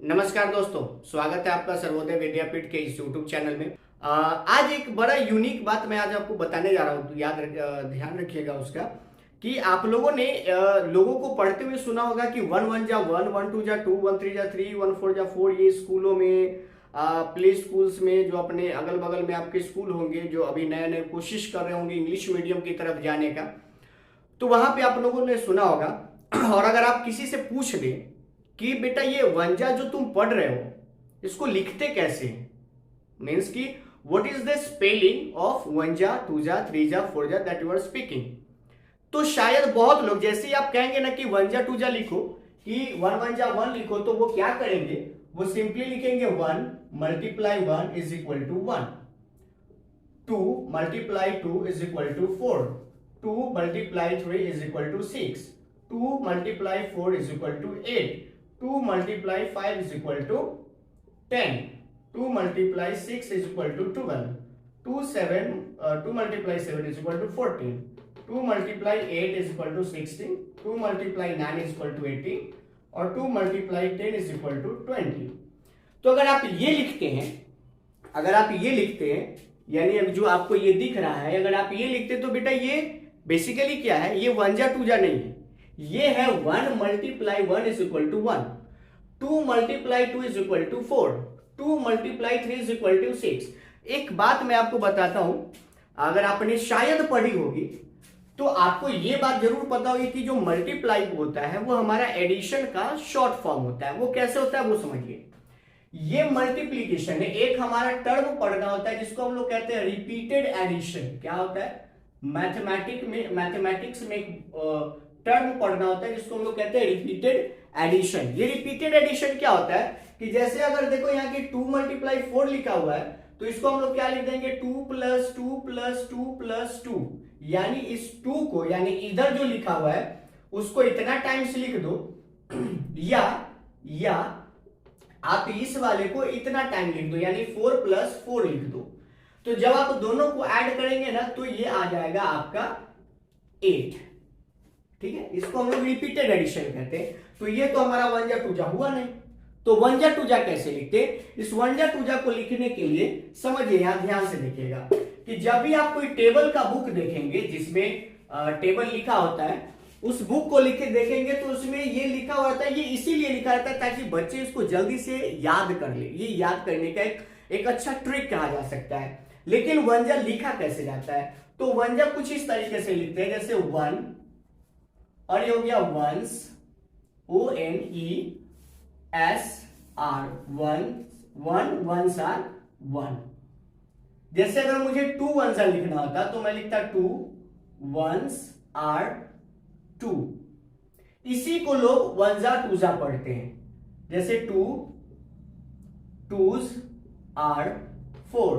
नमस्कार दोस्तों, स्वागत है आपका सर्वोदय विद्यापीठ के इस यूट्यूब चैनल में। आज एक बड़ा यूनिक बात मैं आज आपको बताने जा रहा हूँ, तो ध्यान रखिएगा उसका कि आप लोगों ने लोगों को पढ़ते हुए सुना होगा कि 1 1 जा 1, 1 2 जा 2, 1 3 जा 3, 1 4 जा 4। ये स्कूलों में प्ले स्कूल्स में जो अपने अगल बगल में आपके स्कूल होंगे, जो अभी नए नए कोशिश कर रहे होंगे इंग्लिश मीडियम की तरफ जाने का, तो वहां पे आप लोगों ने सुना होगा। और अगर आप किसी से पूछ दें कि बेटा ये वंजा जो तुम पढ़ रहे हो इसको लिखते कैसे, मीन्स कि what is the spelling of वंजा, टूजा, थ्रीजा, फोरजा दैट यू आर स्पीकिंग, तो शायद बहुत लोग जैसे ही आप कहेंगे ना कि वंजा टूजा लिखो, कि 1 वंजा 1 लिखो, तो वो क्या करेंगे, वो सिंपली लिखेंगे 1 multiply 1 is equal to 1, 2 multiply 2 is equal to 4, 2 multiply 3 is equal to 6, 2 multiply 4 is equal to 8, 2 multiply 5 is equal to 10, 2 multiply 6 is equal to 12, 2 multiply 7 is equal to 14, 2 multiply 8 is equal to 16, 2 multiply 9 is equal to 18 और 2 multiply 10 is equal to 20। तो अगर आप ये लिखते हैं, यानी अब जो आपको ये दिख रहा है, अगर आप ये लिखते तो बेटा ये बेसिकली क्या है, ये वंजा टूजा नहीं है, ये है 1 multiply 1 is equal to 1, 2 multiply 2 is equal to 4, 2 multiply 3 is equal to 6। एक बात मैं आपको बताता हूं, अगर आपने शायद पढ़ी होगी तो आपको ये बात जरूर पता होगी कि जो मल्टीप्लाई होता है वो हमारा एडिशन का शॉर्ट फॉर्म होता है। वो कैसे होता है वो समझिए। ये मल्टीप्लीकेशन है, एक हमारा टर्म पढ़ना होता है जिसको हम लोग कहते हैं रिपीटेड एडिशन। क्या होता है, मैथमेटिक्स में टर्म पढ़ना होता है जिसको हम लोग कहते हैं रिपीटेड एडिशन। ये रिपीटेड एडिशन क्या होता है कि जैसे अगर देखो यहाँ की 2 मल्टीप्लाई 4 लिखा हुआ है, तो इसको हम लोग क्या लिख देंगे, 2 प्लस 2 प्लस 2 प्लस 2, यानी इस 2 को, यानी इधर जो लिखा हुआ है उसको इतना टाइम्स लिख दो, या आप इस वाले को इतना टाइम लिख दो, यानी 4 प्लस 4 लिख दो। तो जब आप दोनों को ऐड करेंगे ना तो ये आ जाएगा आपका 8। ठीक है, इसको हम लोग रिपीटेड एडिशन कहते हैं। तो ये तो हमारा वंजा टूजा हुआ नहीं, तो वंजा टूजा कैसे लिखते, इस वंजा टूजा को लिखने के लिए समझिए, यहां ध्यान से देखिएगा कि जब भी आप कोई टेबल का बुक देखेंगे जिसमें टेबल लिखा होता है, उस बुक को लिखे देखेंगे तो उसमें ये लिखा होता है, ये इसीलिए लिखा रहता है ताकि बच्चे इसको जल्दी से याद कर ले। ये याद करने का एक अच्छा ट्रिक कहा जा सकता है। लेकिन वंजा लिखा कैसे जाता है, तो वंजा कुछ इस तरीके से लिखते हैं, जैसे 1 और ये हो गया वंस, ONESR, 1 वंस आर 1। जैसे अगर मुझे 2 वंस आर लिखना होता तो मैं लिखता 2 वंस आर 2। इसी को लोग वंजा टूजा पढ़ते हैं, जैसे 2 twos are 4,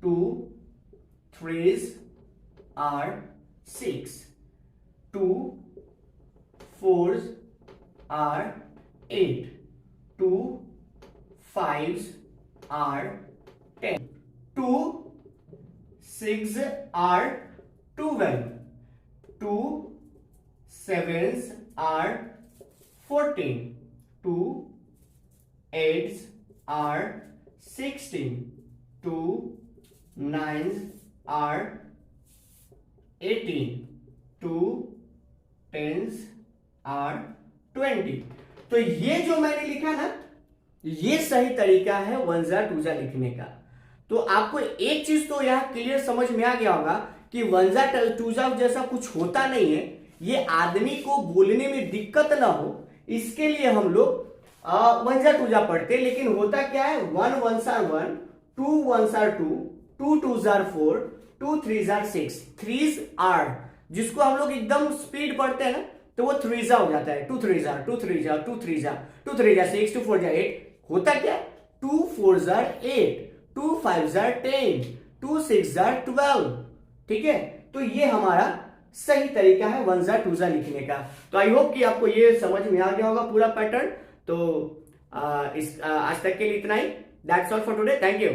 2 threes are 6, 2 4s are 8, 2 5s are 10, 2 6s are 12, 2 7s are 14, 2 8s are 16, 2 9s are 18, 2 10s are 20। तो ये जो मैंने लिखा ना, ये सही तरीका है वंजा टूजा लिखने का। तो आपको एक चीज तो यहां क्लियर समझ में आ गया होगा कि वंजा टूजा जैसा कुछ होता नहीं है। ये आदमी को बोलने में दिक्कत ना हो इसके लिए हम लोग वंजा टूजा पढ़ते, लेकिन होता क्या है, 1 1s are 1, 2 1s are 2, 2 2s are 4, 2 3s are 6, 3s are, जिसको हम लोग एकदम स्पीड पढ़ते हैं ना तो वो 3s हो जाता है, 2 3s are 2 3s are 2 3s are 2 3s are 6, 2 4s are 8। होता क्या, 2 4s are 8, 2 5s are 10, 2 6s are 12। ठीक है, तो ये हमारा सही तरीका है वंजा टूजा लिखने का। तो आई होप कि आपको ये समझ में आ गया होगा पूरा पैटर्न। तो आज तक के लिए इतना ही। That's all for today, thank you.